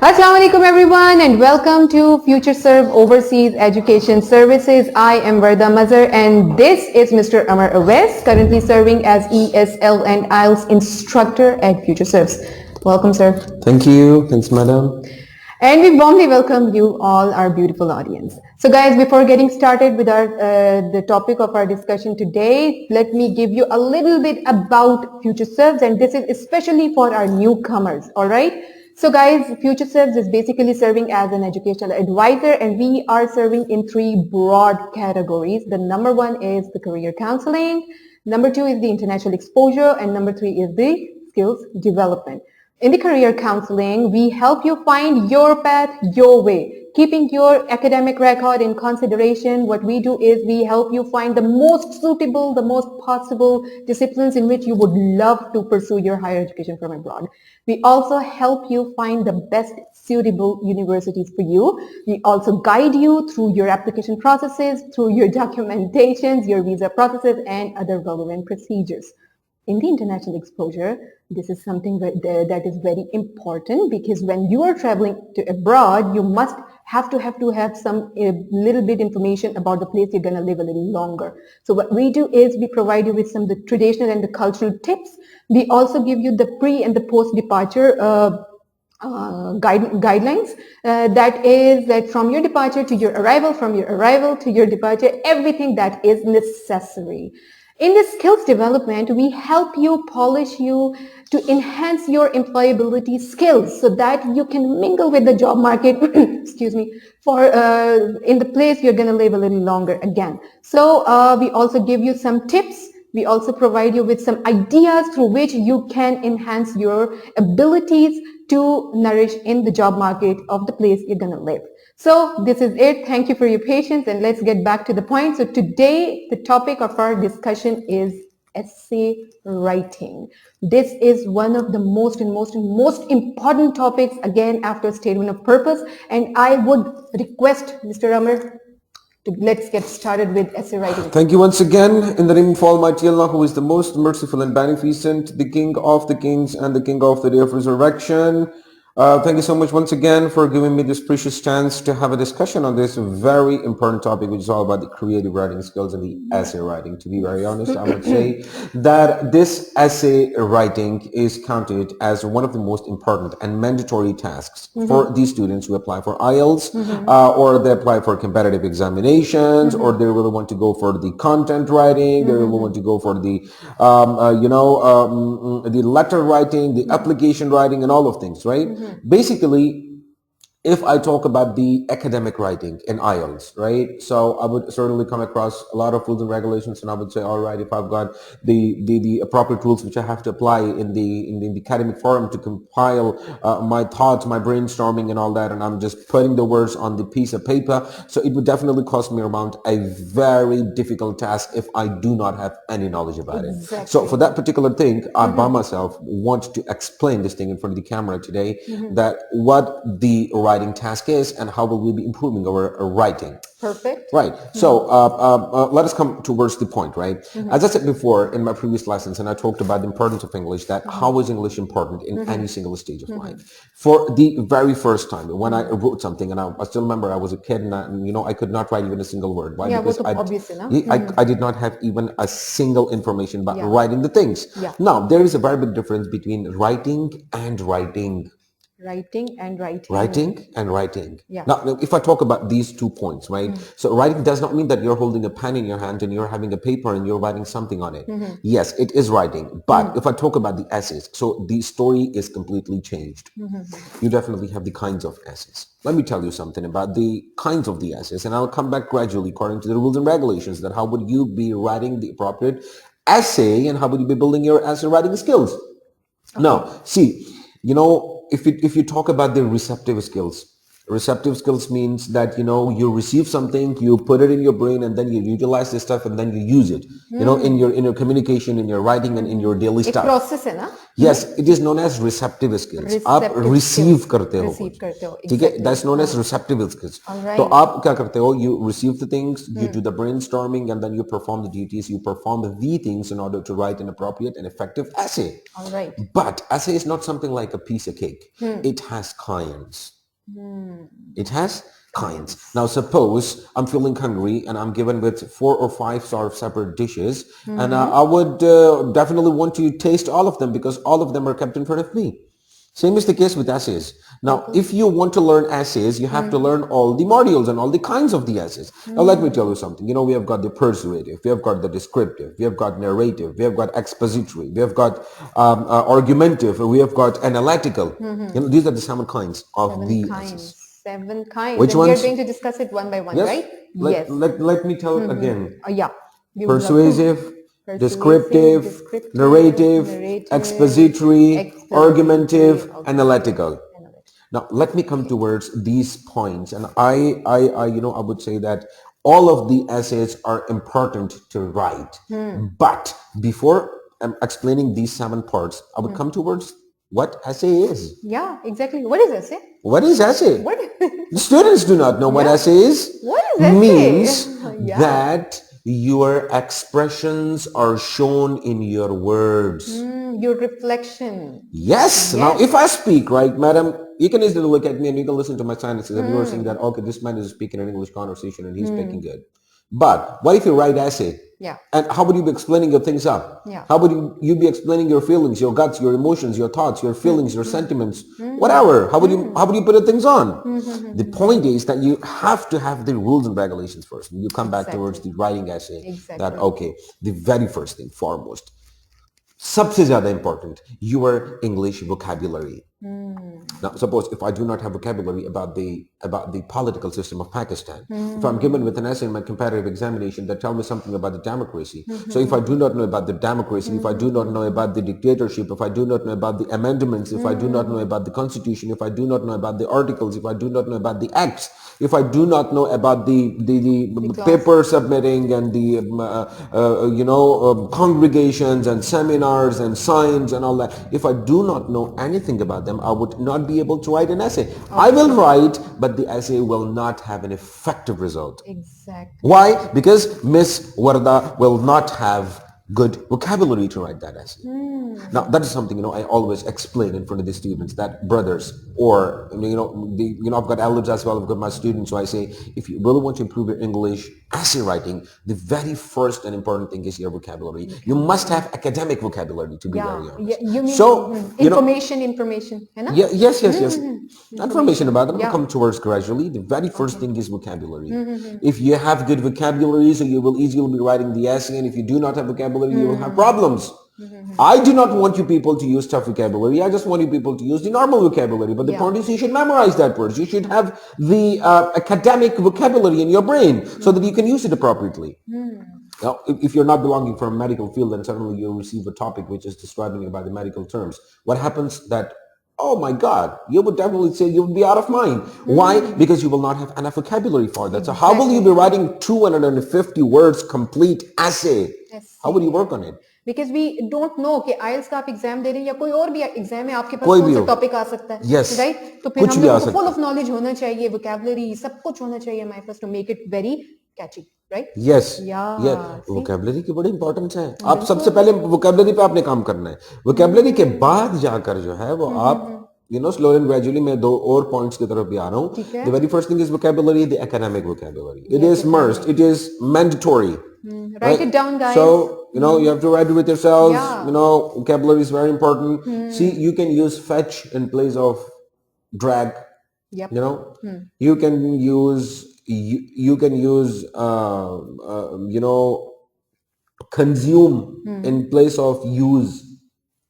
Assalamu alaikum everyone and welcome to FutureServe Overseas Education Services. I am Varda Mazhar and this is Mr. Amar Awais, currently serving as ESL and IELTS instructor at FutureServe. Welcome, sir. Thank you. Thanks, madam. And we warmly welcome you all, our beautiful audience. So guys, before getting started with the topic of our discussion today, let me give you a little bit about FutureServe, and this is especially for our newcomers, all right? So guys, FutureServe is basically serving as an educational advisor, and we are serving in three broad categories. The number one is the career counseling, number two is the international exposure, and number three is the skills development. In the career counseling, we help you find your path, your way. Keeping your academic record in consideration, what we do is we help you find the most suitable, the most possible disciplines in which you would love to pursue your higher education from abroad. We also help you find the best suitable universities for you. We also guide you through your application processes, through your documentations, your visa processes, and other relevant procedures. In the international exposure, this is something that is very important because when you are traveling to abroad, you must have to have some little bit information about the place you're going to live a little longer. So what we do is we provide you with some of the traditional and the cultural tips. We also give you the pre and the post departure guidelines. That is that from your departure to your arrival, from your arrival to your departure, everything that is necessary. In the skills development, we help you polish you to enhance your employability skills so that you can mingle with the job market, excuse me, for in the place you're going to live a little longer again. So we also give you some tips. We also provide you with some ideas through which you can enhance your abilities to nourish in the job market of the place you're going to live. So this is it. Thank you for your patience and let's get back to the point. So today the topic of our discussion is essay writing. This is one of the most important topics, again, after statement of purpose. And I would request Mr. Amar to let's get started with essay writing. Thank you once again. In the name of Almighty Allah, who is the most merciful and beneficent, the King of the kings and the King of the day of resurrection. Thank you so much once again for giving me this precious chance to have a discussion on this very important topic, which is all about the creative writing skills and the essay writing. To be very honest, I would say that this essay writing is counted as one of the most important and mandatory tasks for these students who apply for IELTS or they apply for competitive examinations or they really want to go for the content writing, they really want to go for the, the letter writing, the application writing and all of things, right? Basically, if I talk about the academic writing in IELTS, right? So I would certainly come across a lot of rules and regulations, and I would say, all right, if I've got the appropriate rules which I have to apply in the academic forum to compile my thoughts, my brainstorming, and all that, and I'm just putting the words on the piece of paper, so it would definitely cost me around a very difficult task if I do not have any knowledge about it. So for that particular thing, I by myself want to explain this thing in front of the camera today, that what the writing task is and how will we be improving our writing. Perfect. Right. So let us come towards the point, right? As I said before in my previous lessons, and I talked about the importance of English, that how is English important in any single stage of life. For the very first time, when I wrote something, and I still remember I was a kid, and I could not write even a single word. Why? Yeah, because I did not have even a single information about writing the things. Now, there is a very big difference between writing and writing. Writing and writing. Writing and writing. Yeah. Now, if I talk about these 2 points, right? So writing does not mean that you're holding a pen in your hand and you're having a paper and you're writing something on it. Yes, it is writing. But if I talk about the essays, so the story is completely changed. You definitely have the kinds of essays. Let me tell you something about the kinds of the essays, and I'll come back gradually according to the rules and regulations, that how would you be writing the appropriate essay and how would you be building your essay writing skills. Now, see, if you talk about the receptive skills, Receptive skills means that, you receive something, you put it in your brain, and then you utilize this stuff, and then you use it, in your communication, in your writing, and in your daily एक stuff. process है ना? Yes, it is known as receptive skills. आप Receptive receive skills. करते हो Receive कुछ, करते हो, ठीक है? exactly. That's known as receptive skills. Alright. तो आप क्या करते हो? You receive the things, you do the brainstorming, and then you perform the duties. You perform the things in order to write an appropriate and effective essay. Alright. But essay is not something like a piece of cake. It has kinds. It has kinds. Now suppose I'm feeling hungry and I'm given with 4 or 5 sort of separate dishes, and I would definitely want to taste all of them because all of them are kept in front of me. Same is the case with essays. Now, if you want to learn essays, you have to learn all the modules and all the kinds of the essays. Now, let me tell you something. We have got the persuasive, we have got the descriptive, we have got narrative, we have got expository, we have got argumentative, we have got analytical. These are the 7 kinds of the essays. 7 kinds. Which and ones? We are going to discuss it one by one, Yes. right? Let, Yes. let me tell it again. Yeah. We would love to. Persuasive, descriptive, narrative, expository, argumentative, analytical. Now, let me come towards these points, and I would say that all of the essays are important to write. But before explaining these 7 parts, I would come towards what essay is. Yeah, exactly. What is essay? What is essay? What? The students do not know what essay is. What is essay? Means that your expressions are shown in your words. Your reflection. Yes. Now, if I speak, right, madam, you can easily look at me and you can listen to my silences and you are saying that, okay, this man is speaking an English conversation and he's speaking good. But what if you write essay? Yeah. And how would you be explaining your things up? Yeah. How would you be explaining your feelings, your guts, your emotions, your thoughts, your feelings, your sentiments, whatever? How would you put things on? The point is that you have to have the rules and regulations first. You come back towards the writing essay. Exactly. That okay, the very first thing, foremost, सबसे ज़्यादा important, your English vocabulary. Now, suppose if I do not have vocabulary about the political system of Pakistan, if I'm given with an essay in my comparative examination that tell me something about the democracy, so if I do not know about the democracy, if I do not know about the dictatorship, if I do not know about the amendments, if I do not know about the constitution, if I do not know about the articles, if I do not know about the acts, if I do not know about the paper submitting and the congregations and seminars and signs and all that, if I do not know anything about them, I would not be able to write an essay. Okay. I will write, but the essay will not have an effective result. Exactly. Why? Because Miss Warda will not have good vocabulary to write that essay. Now that is something I always explain in front of the students, that brothers, or I've got elders as well, I've got my students, so I say, if you really want to improve your English essay writing, the very first and important thing is your vocabulary. You must have academic vocabulary, to be very honest. Yeah, you mean so information, है ना? Yes. Information about them will come towards gradually. The very first thing is vocabulary. If you have good vocabulary, so you will easily be writing the essay, and if you do not have vocabulary, you will have problems. I do not want you people to use tough vocabulary. I just want you people to use the normal vocabulary. But the point is, you should memorize that words. You should have the academic vocabulary in your brain so that you can use it appropriately. Now, if you're not belonging from a medical field, then suddenly you receive a topic which is describing about the medical terms. What happens that, oh my God, you would definitely say you would be out of mind. Why? Because you will not have enough vocabulary for that. So how will you be writing 250 words complete essay? How would you work on it? Because we don't know कि IELTS का आप exam दे रहे हैं या कोई और भी exam है, आपके पास कौन सा टॉपिक आ सकता है, yes. राइट? तो फिर हम लोग को फुल ऑफ नॉलेज होना चाहिए, vocabulary सब कुछ होना चाहिए हमारे पास to make it very catchy, right? Yes. vocabulary की बड़ी इंपॉर्टेंस है. आप सबसे पहले vocabulary पे आपने काम करना है. vocabulary के बाद जाकर जो है वो आप slowly and gradually मैं 2 और points की तरफ भी आ रहा हूँ. The very first thing is vocabulary, the academic vocabulary. It is must, it is mandatory. Write it down, guys. So, you have to write it with yourselves. Vocabulary is very important. See, you can use fetch in place of drag. Yep. You can use consume in place of use,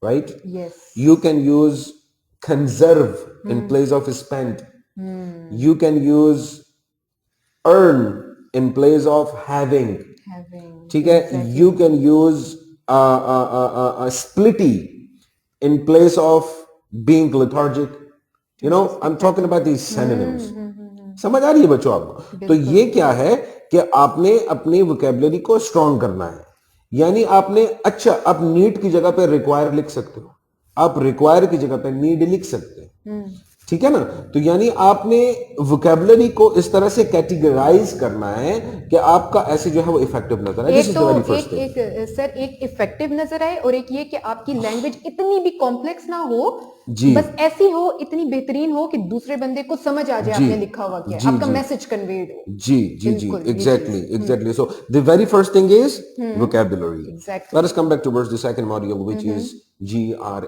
right? Yes. You can use conserve in place of spend. You can use earn in place of having. Exactly. You can use splitty in place of being lethargic. I'm talking about these synonyms. समझ आ रही है बच्चों आपको? तो ये क्या है कि आपने अपनी वोकेबलरी को स्ट्रॉन्ग करना है, यानी आपने, अच्छा आप नीड की जगह पे रिक्वायर लिख सकते हो, आप रिक्वायर की जगह पे नीड लिख सकते हैं, ठीक है ना? तो यानी आपने वोकेबलरी को इस तरह से कैटेगराइज करना है कि आपका ऐसे जो है वो इफेक्टिव नजर आए। This is the very first thing. एक सर एक इफेक्टिव नजर आए, और एक ये कि आपकी लैंग्वेज इतनी भी कॉम्प्लेक्स ना हो, जी बस ऐसी हो, इतनी बेहतरीन हो कि दूसरे बंदे को समझ आ जाए जी आपने लिखा हुआ क्या है, जी आपका जी मैसेज कन्वेड हो। जी जी जी बिल्कुल, ये एग्जैक्टली चीज exactly so the very first thing is vocabulary. Exactly. Let us come back towards the second module, which is GRAMMAR.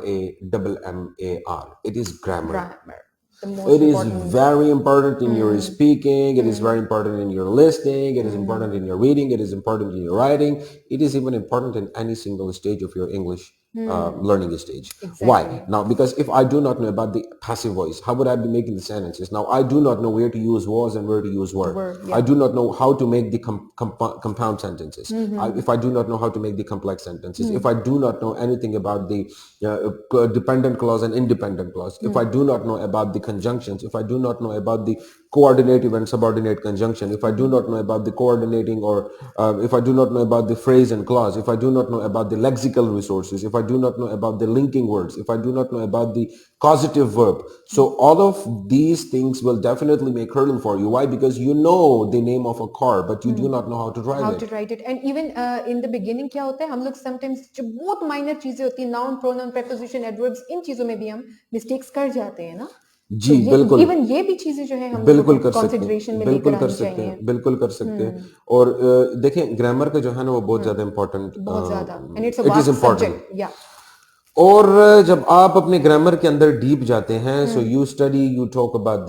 It is grammar. Grammar, the most It is important. very important in your speaking. It is very important in your listening. It is important in your reading. It is important in your writing. It is even important in any single stage of your English learning stage. Why? Exactly. Now, because if I do not know about the passive voice, how would I be making the sentences? Now, I do not know where to use was and where to use were. Yeah. I do not know how to make the compound sentences. If I do not know how to make the complex sentences, if I do not know anything about the dependent clause and independent clause, if I do not know about the conjunctions, if I do not know about the coordinative and subordinate conjunction, if I do not know about the coordinating or if I do not know about the phrase and clause, if I do not know about the lexical resources, if I do not know about the linking words, if I do not know about the causative verb, so all of these things will definitely make hurdle for you. Why? Because you know the name of a car, but you do not know how to drive how it. To write it, and even in the beginning क्या होता है, हम लोग sometimes जो बहुत minor चीजें होती है, नाउन प्रोनाउन प्रेपोजिशन एडवर्ब्स, इन चीजों में भी हम मिस्टेक्स कर जाते हैं ना। जी तो ये बिल्कुल, इवन ये भी चीजें जो है हम लोगों बिल्कुल को कर सकते कंसिडरेशन हैं, में बिल्कुल लेकर कर आनी सकते चाहिए। हैं, बिल्कुल कर सकते हैं। और देखें ग्रामर का जो है ना वो बहुत ज्यादा इम्पोर्टेंट, बहुत ज्यादा, and it's a it is vast important. Subject. या और जब आप अपने ग्रामर के अंदर डीप जाते हैं, so you study, you talk about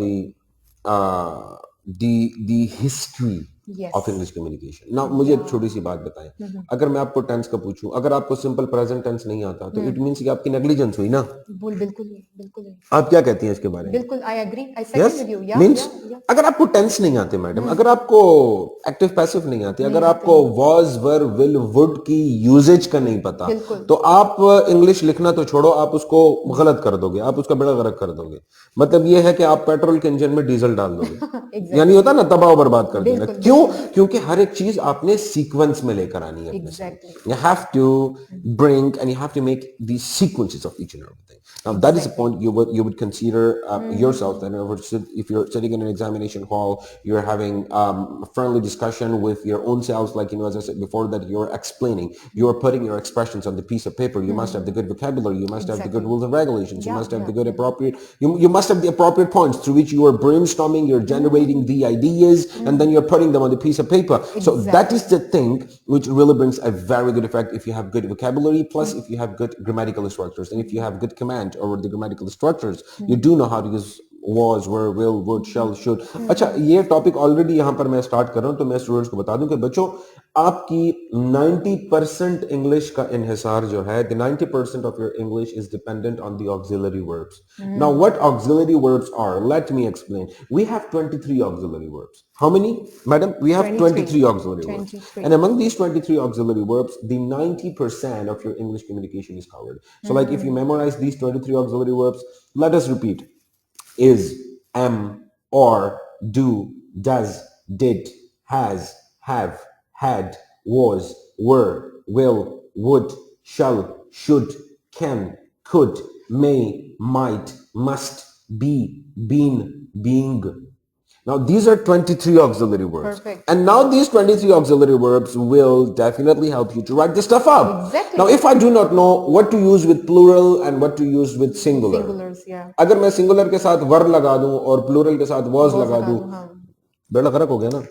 the history yes. Of English communication. ना मुझे एक छोटी सी बात बताएं, अगर मैं आपको टेंस का पूछूं, अगर आपको सिंपल प्रेजेंट टेंस नहीं आता तो इट मींस कि आपकी नेग्लिजेंस हुई ना। बिल्कुल ही, बिल्कुल ही, आप क्या कहती हैं इसके बारे में? बिल्कुल, I agree, I second yes with you. या मीन्स या अगर आपको टेंस नहीं आते मैडम, अगर आपको एक्टिव पैसिव नहीं आते, अगर नहीं आपको वाज वर विल वुड की यूजेज का नहीं पता, बिल्कुल। तो आप इंग्लिश लिखना तो छोड़ो, आप उसको गलत कर दोगे, आप उसका बेड़ा गर्क कर दोगे। मतलब ये है कि आप पेट्रोल के इंजन में डीजल डाल दोगे। Exactly. यानी होता ना तबाह बर्बाद कर देना। बिल्कुल, क्यों? बिल्कुल। क्योंकि हर एक चीज आपने सीक्वेंस में लेकर आनी है अपने साथ। Exactly. You have to bring and you have to make these sequences of each and everything. Now that is the point you would consider yourself. That if you're sitting in an examination hall, you're having a friendly discussion with your own selves, like as I said before, that you're explaining, you're putting your expressions on the piece of paper. You must have the good vocabulary. You must have the good rules and regulations. You must have the good appropriate. You must have the appropriate points through which you are brainstorming. You're generating the ideas, and then you're putting them on the piece of paper. So that is the thing which really brings a very good effect if you have good vocabulary, plus if you have good grammatical structures, and if you have good command over the grammatical structures, you do know how to use was, were, will, would, shall, should. अच्छा, ये topic already यहाँ पर मैं start कर रहा हूँ, तो मैं स्टूडेंट्स को बता दूं कि बच्चों आपकी 90% इंग्लिश का इन्हिसार जो है, the 90% of your English is dependent on the auxiliary verbs. Now what auxiliary verbs are? Let me explain. We have 23 auxiliary verbs. How many, madam? We have 23 auxiliary verbs. And among these 23 auxiliary verbs, the 90% of your English communication is covered. So like if you memorize these 23 auxiliary verbs, let us repeat. Is, am, or, do, does, did, has, have, had, was, were, will, would, shall, should, can, could, may, might, must, be, been, being. Now these are 23 auxiliary verbs. Perfect. And now these 23 auxiliary verbs will definitely help you to write this stuff out. Exactly. Now if I do not know what to use with plural and what to use with singular. Singulars, yeah. अगर मैं singular के साथ वर लगा दूं और plural के साथ was लगा दूं, बेड़ा गर्क हो गया ना।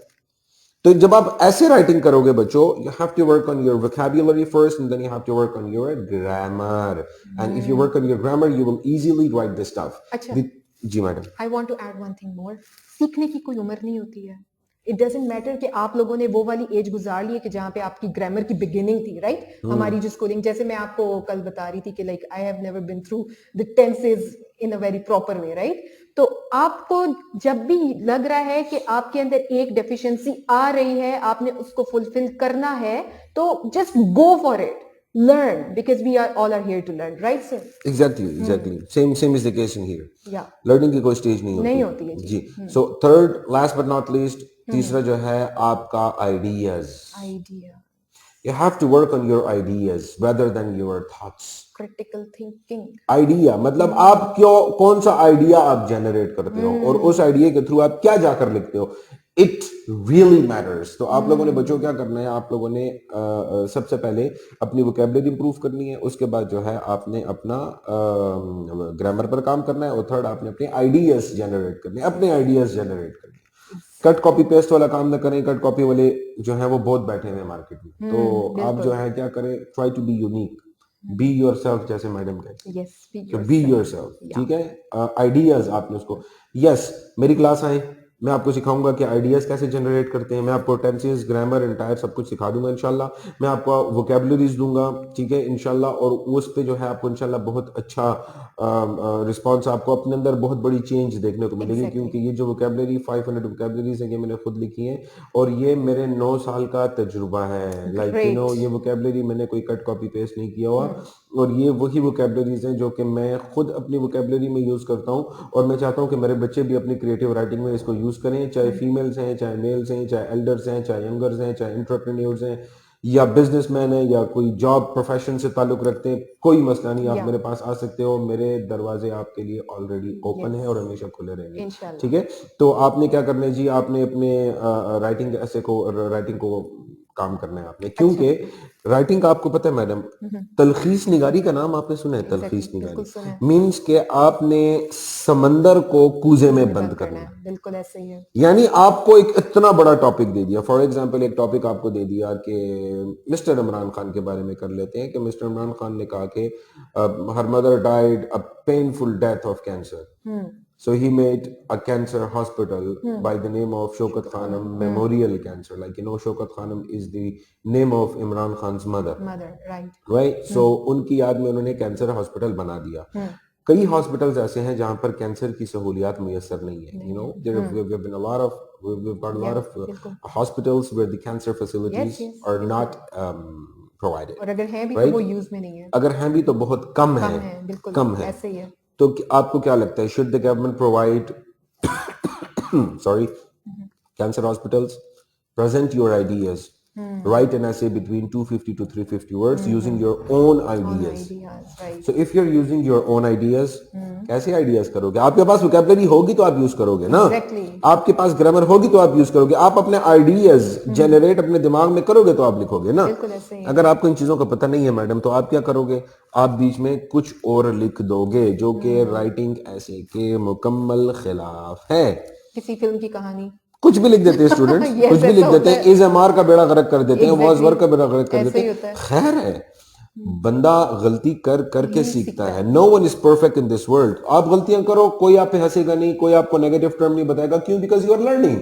तो जब आप ऐसे राइटिंग करोगे बच्चों, you have to work on your vocabulary first, and then you have to work on your grammar. And if you work on your grammar, you will easily write this stuff. अच्छा, जी madam, I want to add one thing more. सीखने की कोई उम्र नहीं होती है। It doesn't matter कि आप लोगों ने वो वाली एज गुजार ली है कि जहाँ पे आपकी ग्रामर की बिगिनिंग थी, राइट? हमारी जो स्कूलिंग, जैसे मैं आपको कल बता रही थी कि like I have never been through the tenses in a very proper way, right? तो आपको जब भी लग रहा है कि आपके अंदर एक डेफिशिएंसी आ रही है, आपने उसको फुलफिल करना है, तो just go for it. learn, because we are all are here to learn, right sir? Exactly same is the case in here. Yeah. Learning की कोई स्टेज नहीं होती है जी। जी। So third last but not least, तीसरा जो है आपका ideas. Idea, You have to work on your ideas rather than your thoughts. critical thinking. Idea मतलब आप क्यों, कौन सा आइडिया आप जनरेट करते हो और उस आइडिया के थ्रू आप क्या जाकर लिखते हो, इट रियली मैटर्स। तो आप लोगों ने बच्चों क्या करना है, आप लोगों ने सबसे पहले अपनी वोकेबलरी इंप्रूव करनी है, उसके बाद जो है आपने अपना ग्रामर पर काम करना है, और थर्ड आपने अपने आइडियाज जनरेट करने, अपने आइडियाज जनरेट करने। कट कॉपी पेस्ट वाला काम ना करें, कट कॉपी वाले जो है वो बहुत बैठे हुए मार्केट में। तो आप जो है क्या करें, try to be unique, be your self, जैसे मैडम कहते हैं। Yes, be तो बी योर सेल्फ, ठीक है। आइडियाज आपने उसको, यस मेरी क्लास आए, मैं आपको सिखाऊंगा कि आइडियाज कैसे जनरेट करते हैं। मैं आपको टेंसेस, ग्रामर, एंटायर सब कुछ सिखा दूंगा इंशाल्लाह। मैं आपको वोकेबलरीज दूंगा, ठीक है इंशाल्लाह, और उस पे जो है आपको इंशाल्लाह बहुत अच्छा रिस्पॉन्स, आपको अपने अंदर बहुत बड़ी चेंज देखने को मिलेगी। क्योंकि ये जो वोकेबलरी 500 वोकेबलरीज है, ये मैंने खुद लिखी है, और ये मेरे 9 साल का तजुर्बा है। लाइक यू नो, ये वोकेबलरी मैंने कोई कट कॉपी पेस्ट नहीं किया हुआ, और ये वही वोकेबलरीज हैं जो कि मैं खुद अपनी वोकेबलरी में यूज करता हूँ, और मैं चाहता हूँ कि मेरे बच्चे भी अपनी क्रिएटिव राइटिंग में इसको यूज करें, चाहे फीमेल्स हैं, चाहे मेल्स हैं, चाहे एल्डर्स हैं, चाहे यंगर्स हैं, चाहे एंटरप्रेन्योर्स हैं, या बिजनेसमैन है, या कोई जॉब प्रोफेशन से ताल्लुक रखते हैं, कोई मसला नहीं, आप मेरे पास आ सकते हो। मेरे दरवाजे आपके लिए ऑलरेडी ओपन है और हमेशा खुले रहेंगे, ठीक है। तो आपने क्या करना है जी, आपने अपने राइटिंग को काम करना है आपने, क्योंकि राइटिंग का आपको पता है मैडम, तलखीस निगारी का नाम आपने सुना है? तलखीस निगारी मीन्स के आपने समंदर को कूजे में बंद करना है। बिल्कुल ऐसे ही है। यानी आपको एक इतना बड़ा टॉपिक दे दिया, फॉर एग्जांपल एक टॉपिक आपको दे दिया कि मिस्टर इमरान खान के बारे में कर लेते हैं, कि मिस्टर इमरान खान ने कहा कि her mother died a painful death of cancer, so he made a cancer hospital by the name of Shaukat Khanum Memorial Cancer. Like, you know, Shaukat Khanum is the name of Imran Khan's mother. Right? So उनकी याद में उन्होंने cancer hospital बना दिया। कई hospitals ऐसे हैं जहां पर कैंसर की सहूलियात मुयस्सर नहीं है। You know, we've been a lot of, we've got a lot of hospitals where the cancer facilities are not provided. और अगर हैं भी right? तो वो यूज में नहीं है। अगर हैं भी तो बहुत कम है, बिल्कुल कम है। ऐसे ही है। तो आपको क्या लगता है, should the government provide cancer hospitals? Present your ideas, write an essay between 250 to 350 words using your own ideas. So if you're using your own ideas, कैसे आइडियाज करोगे? आपके पास वोकैबुलरी होगी तो आप यूज करोगे ना, आपके पास ग्रामर होगी तो आप यूज करोगे, आप अपने आइडियाज जनरेट अपने दिमाग में करोगे तो आप लिखोगे ना। अगर आपको इन चीजों का पता नहीं है मैडम, तो आप क्या करोगे? आप बीच में कुछ और लिख दोगे, जो कि राइटिंग ऐसे के मुकम्मल खिलाफ है। किसी फिल्म की कहानी, कुछ भी लिख देते हैं स्टूडेंट्स, कुछ भी लिख देते हैं, इज एम आर का बेड़ा गर्क कर देते हैं, वॉज वर्क का बेड़ा गर्क कर देते हैं। खैर है, बंदा गलती कर करके सीखता है। No one is perfect in this world. आप गलतियां करो, कोई आप पे हंसेगा नहीं, कोई आपको नेगेटिव टर्म नहीं बताएगा। क्यों? Because you are learning.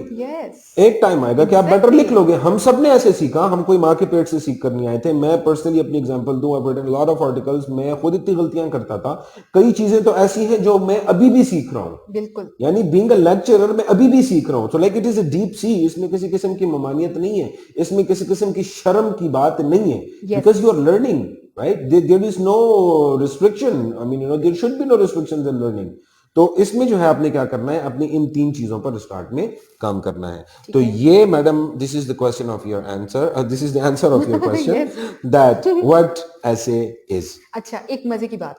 एक टाइम आएगा कि आप बेटर लिख लोगे। हम सब ने ऐसे सीखा, हम कोई माँ के पेट से सीख कर नहीं आए थे। मैं पर्सनली अपनी एग्जांपल दूं, I written lot of articles, मैं खुद इतनी गलतियां करता था। कई चीजें तो ऐसी हैं जो मैं अभी भी सीख रहा हूं, बिल्कुल, यानी बीइंग अ लेक्चरर मैं अभी भी सीख रहा हूं। So like it is a deep sea. इसमें किसी किस्म की ममानियत नहीं है, इसमें किसी किस्म की शर्म की बात नहीं है, because you are learning. Right? There is no restriction. I mean, you know, there should be no restrictions in learning. तो इसमें जो है आपने क्या करना है, अपनी इन तीन चीजों पर स्टार्ट में काम करना है। तो ये madam, this is the question of your answer, this is the answer of your question, that what essay is. अच्छा, एक मजे की बात,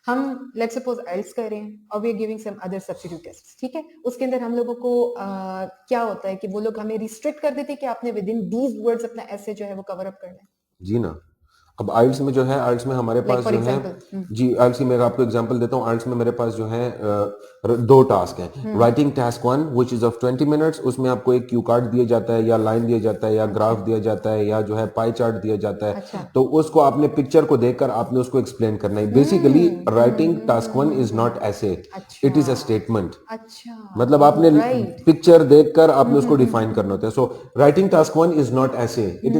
हम लेट्स सपोज आइल्स कर रहे हैं और we are giving some other substitute test, ठीक है। उसके अंदर हम लोगों को क्या होता है कि वो लोग हमें रिस्ट्रिक्ट कर देते हैं कि आपने विद इन दीज वर्ड्स अपना ऐसे जो है वो कवर अप करना है। जी ना। अब आइल्स में जो है, आइल्स में हमारे पास जो है, जी आइल्स की मैं आपको एग्जांपल देता हूँ। आइल्स में मेरे पास जो है दो टास्क हैं। Writing task 1 which is of 20 minutes, उसमें आपको एक क्यू कार्ड दिया जाता है, या लाइन दिया जाता है, या ग्राफ दिया जाता है, या जो है पाई चार्ट दिया जाता है। तो उसको आपने पिक्चर को देखकर आपने उसको एक्सप्लेन करना है। Basically writing task 1 is not ऐसे, इट इज अ स्टेटमेंट। मतलब आपने पिक्चर देखकर आपने उसको डिफाइन करना होता है। So writing task 1 is not ऐसे, it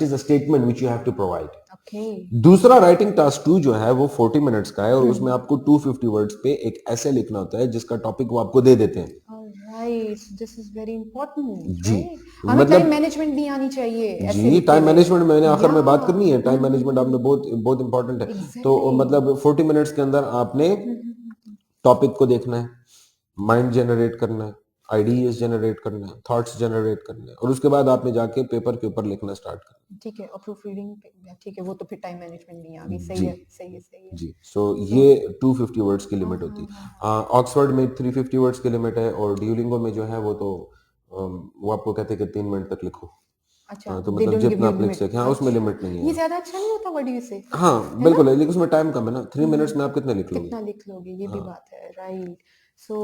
is a statement which you have to provide. दूसरा राइटिंग टास्क 2 जो है वो 40 मिनट्स का है, और उसमें आपको 250 वर्ड्स पे एक ऐसे लिखना होता है जिसका टॉपिक वो आपको दे देते हैं। right, this is very important, ji right? हमें मतलब टाइम मैनेजमेंट भी आनी चाहिए ऐसे जी लिखते टाइम हुए। मैनेजमेंट मैंने आखिर में बात Yeah. करनी है टाइम मैनेजमेंट आपने बहुत बहुत इंपॉर्टेंट है तो Exactly. मतलब 40 मिनट्स के अंदर आपने टॉपिक को देखना है माइंड जनरेट करना है आइडियाज जनरेट करना है थॉट्स जनरेट करने हैं और उसके बाद आपने जाके पेपर के ऊपर लिखना स्टार्ट करना ठीक है, और प्रूफ रीडिंग, ठीक है, वो तो फिर टाइम मैनेजमेंट नहीं आ गई। है सही जी है, सही है, सही है। जी सो ये 250 वर्ड्स की लिमिट होती है ऑक्सफोर्ड में 350 वर्ड्स की लिमिट है और ड्यूलिंगो में जो है वो तो वो आपको कहते हैं कि 3 मिनट तक लिखो अच्छा, तो दे मतलब डोंट गिव जितना यू आप लिख लिमिट। सकें हाँ उसमें अच्छा, लिमिट नहीं ये है ज्यादा अच्छा नहीं होता, व्हाट डू यू से? हाँ है ना? बिल्कुल है लेकिन उसमें टाइम कम है ना 3 मिनट्स में आप कितने लिख लोगे कितना लिख लोगे, ये भी बात है, राइट। सो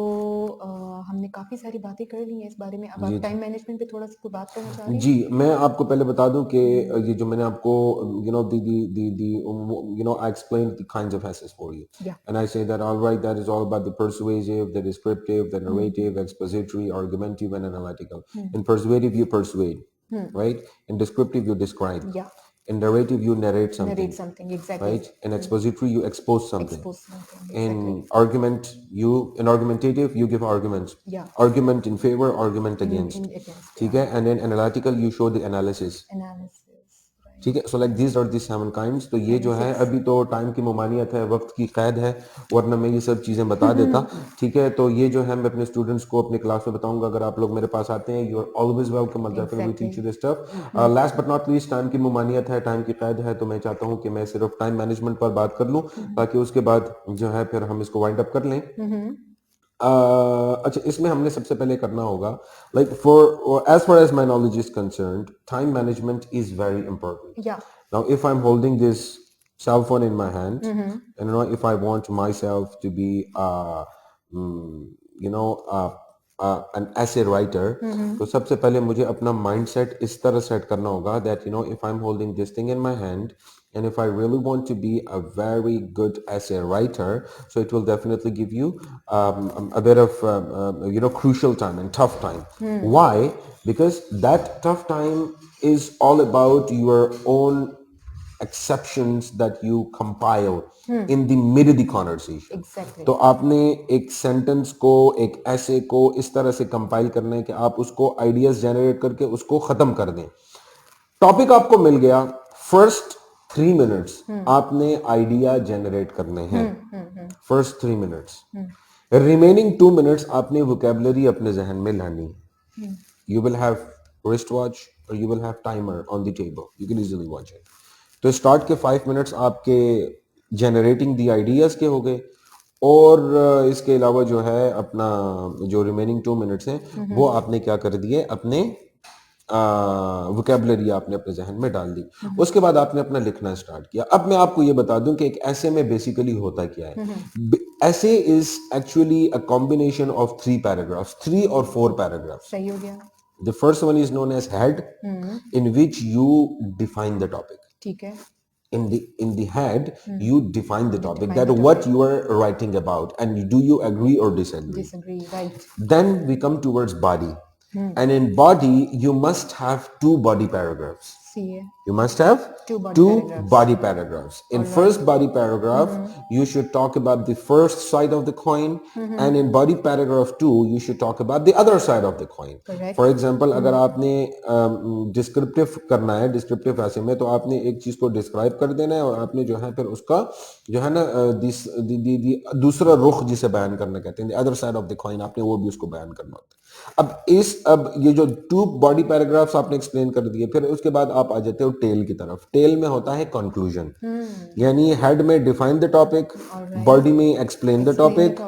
हमने काफी सारी बातें कर ली हैं इस बारे में। अब जी आप टाइम मैनेजमेंट पे थोड़ा सा कोई बात करना चाह रहे जी हैं? मैं आपको पहले बता दूं कि ये जो मैंने आपको यू नो दी you know I explain the kinds of essays for you Yeah. and I say that all right that is all about the persuasive the descriptive the narrative expository argumentative and analytical in persuasive you persuade right in descriptive you describe Yeah. in narrative you narrate something Narrate something, exactly. right in expository you expose something Expose something, in exactly. argument you in argumentative you give arguments Yeah. argument in favor argument against In against, ठीक yeah. है and then analytical you show the analysis Analysis, right. ठीक है so like these are the 7 kinds तो ये जो है 96. अभी तो टाइम की ममानियत है वक्त की कैद है वरना मैं ये सब चीज़ें बता देता ठीक है तो ये जो है मैं अपने स्टूडेंट्स को अपने क्लास में बताऊंगा अगर आप लोग मेरे पास आते हैं you are always welcome we teach you this stuff last but not least time की ममानियत है टाइम की कैद है तो मैं चाहता हूँ कि मैं सिर्फ टाइम मैनेजमेंट पर बात कर लूँ ताकि उसके बाद जो है फिर हम इसको वाइंड अप कर लें अच्छा इसमें हमने सबसे पहले करना होगा like for as far as my knowledge is concerned time management is very important Yeah. now if I'm holding this cell phone in my hand and you know if I want myself to be you know an essay writer तो सबसे पहले मुझे अपना mindset इस तरह set करना होगा that you know if I'm holding this thing in my hand and if I really want to be a very good essay writer so it will definitely give you a bit of you know crucial time and tough time why because that tough time is all about your own exceptions that you compile in the mid of the conversation Exactly. तो आपने एक sentence को एक ऐसे को इस तरह से कंपाइल करना है कि आप उसको आइडियाज जनरेट करके उसको खत्म कर दें टॉपिक आपको मिल गया फर्स्ट 3 मिनट्स आपने आइडिया जनरेट करने हैं फर्स्ट 3 मिनट्स रिमेनिंग 2 मिनट्स आपने वोकेबलरी अपने जहन में लानी है you will have wristwatch or you will have timer on the table you can easily watch it तो स्टार्ट के 5 मिनट्स आपके जनरेटिंग दी आइडियाज के हो गए और इसके अलावा जो है अपना जो रिमेनिंग 2 मिनट्स हैं वो आपने क्या कर दिए अपने वोकेबलरी आपने अपने जहन में डाल दी उसके बाद आपने अपना लिखना स्टार्ट किया अब मैं आपको ये बता दूं कि एक ऐसे में बेसिकली होता क्या है ऐसे is actually a combination of 3 paragraphs 3 or 4 paragraphs सही हो गया। The first one is known as head, in which you define the topic. ठीक है। In the head, you define the topic, define that the what you are writing about, and do you agree or disagree? Disagree, right. Then we come towards body, and in body you must have 2 body paragraphs. See है। You must have Two body two paragraphs. body paragraphs. In first body paragraph, you should talk about the first side of the coin, and in body paragraph 2, you should talk about the other side of the coin. Correct. For example, अगर आपने descriptive करना है descriptive ऐसे में तो आपने एक चीज को डिस्क्राइब कर देना है और आपने जो है फिर उसका जो है ना दूसरा रुख जिसे बयान करना कहते हैं other side of the coin आपने वो भी उसको बयान करना होता है अब ये जो 2 बॉडी पैराग्राफ्स आपने एक्सप्लेन कर दिए फिर उसके बाद आप आ जाते हो टेल की तरफ टेल में होता है कंक्लूजन यानी हेड में डिफाइन द टॉपिक बॉडी में explain the topic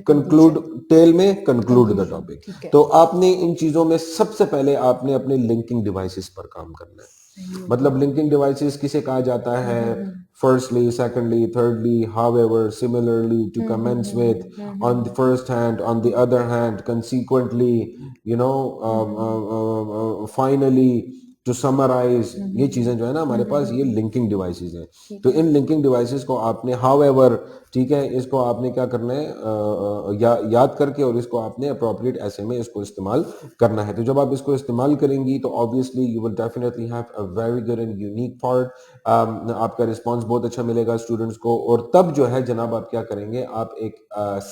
conclude tail में कंक्लूड द टॉपिक तो आपने इन चीजों में सबसे पहले आपने अपने लिंकिंग डिवाइसेस पर काम करना है मतलब लिंकिंग डिवाइसेस किसे कहा जाता है firstly secondly thirdly however similarly to commence with on the first hand on the other hand consequently you know finally to summarise, ये चीज़ें जो है ना हमारे पास ये लिंकिंग डिवाइसेस हैं। तो इन लिंकिंग डिवाइसेस को आपने हाउएवर, ठीक है, इसको आपने क्या करना है, याद करके और इसको आपने अप्रोप्रिएट ऐसे में इसको इस्तेमाल करना है। तो जब आप इसको इस्तेमाल करेंगी तो obviously you will definitely have a very good and unique part, आपका रिस्पांस बहुत अच्छा मिलेगा स्टूडेंट्स को। और तब जो है जनाब आप क्या करेंगे, आप एक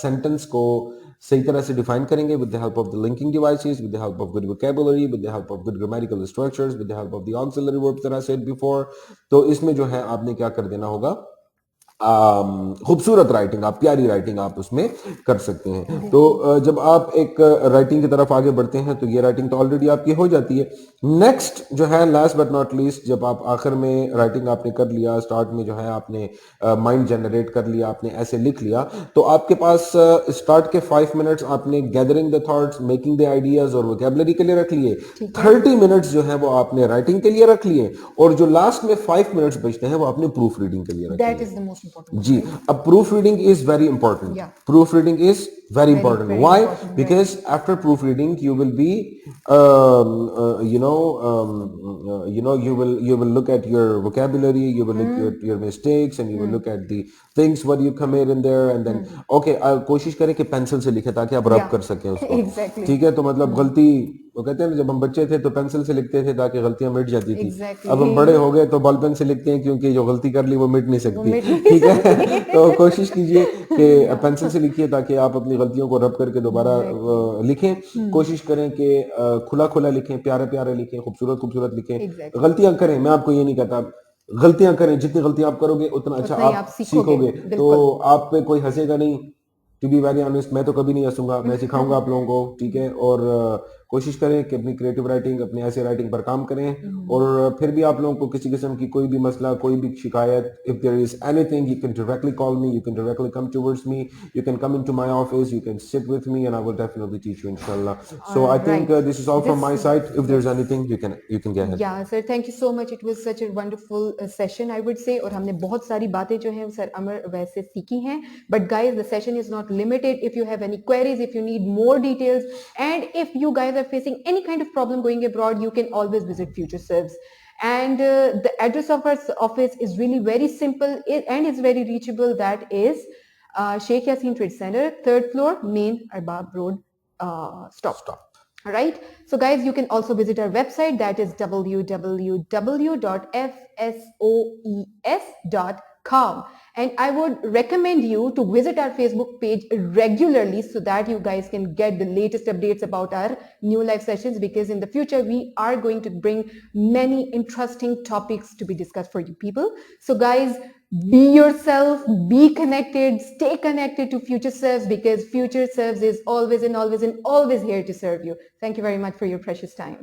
सेंटेंस को सही तरह से डिफाइन करेंगे with the help of the linking devices, with the help of good vocabulary, with the help of good grammatical structures, with the help of the auxiliary verbs that I said before. तो इसमें जो है आपने क्या कर देना होगा, खूबसूरत राइटिंग, आप प्यारी राइटिंग आप उसमें कर सकते हैं। तो जब आप एक राइटिंग की तरफ आगे बढ़ते हैं तो ये राइटिंग तो ऑलरेडी आपकी हो जाती है। नेक्स्ट जो है, लास्ट बट नॉट लीस्ट, जब आप आखिर में राइटिंग आपने कर लिया, स्टार्ट में जो है आपने माइंड जनरेट कर लिया, आपने ऐसे लिख लिया, तो आपके पास स्टार्ट के 5 मिनट्स आपने gathering the thoughts, making the ideas और वोकैबुलरी के लिए रख लिए। 30 मिनट्स जो है वो आपने राइटिंग के लिए रख लिए, और जो लास्ट में 5 मिनट्स बचते हैं वो आपने प्रूफ रीडिंग के लिए रख That लिए। is the most important. जी, अब proof reading is very important. Yeah. Proof reading is very important. very Why? important, Because after proofreading, you will be, you will look at your vocabulary, you will look at your mistakes, and you will look at the things what you commit in there, and then okay, कोशिश करें कि pencil से लिखें ताकि आप रब कर सकें उसको। Exactly. ठीक है, तो मतलब गलती, वो कहते हैं ना, जब हम बच्चे थे तो पेंसिल से लिखते थे ताकि गलतियां मिट जाती थी। Exactly. अब हम बड़े हो गए तो बॉल पेन से लिखते हैं क्योंकि जो गलती कर ली वो मिट नहीं सकती। ठीक है, तो कोशिश कीजिए कि पेंसिल से लिखिए ताकि आप अपनी गलतियों को रब करके दोबारा लिखें। कोशिश करें कि खुला खुला लिखें, प्यारे प्यारे लिखें, खूबसूरत खूबसूरत लिखें। गलतियां करें, मैं आपको ये नहीं कहता, गलतियां करें, जितनी गलतियां आप करोगे उतना अच्छा आप सीखोगे। तो आप पे कोई हंसेगा नहीं। टू बी वेरी ऑनेस्ट, मैं तो कभी नहीं हंसूंगा, मैं सिखाऊंगा आप लोगों को। ठीक है, और कोशिश करें कि अपनी क्रिएटिव राइटिंग, अपने ऐसे राइटिंग पर काम करें। और फिर भी आप लोगों को किसी किस्म की कोई भी मसला, कोई भी शिकायत, if there is anything, you can directly call me, you can directly come towards me, you can come into my office, you can sit with me, and I will definitely teach you, inshallah. So I think this is all from my side. If there's anything, you can go ahead. Yeah, sir, thank you so much. It was such a wonderful session, I would say. और हमने बहुत सारी बातें जो हैं sir अमर वैसे सीखी हैं. But guys, the session is not limited. If you have any queries, if you need more details, and if you guys are facing any kind of problem going abroad, you can always visit Future Serves. And the address of our office is really very simple and it's very reachable. That is Sheikh Yaseen Trade Center, 3rd floor, main Arbab Road, stop. All right. So guys, you can also visit our website, that is www.fsoes.com. And I would recommend you to visit our Facebook page regularly so that you guys can get the latest updates about our new live sessions, because in the future we are going to bring many interesting topics to be discussed for you people. So guys, be yourself, be connected, stay connected to Future Serves, because Future Serves is always and always and always here to serve you. Thank you very much for your precious time.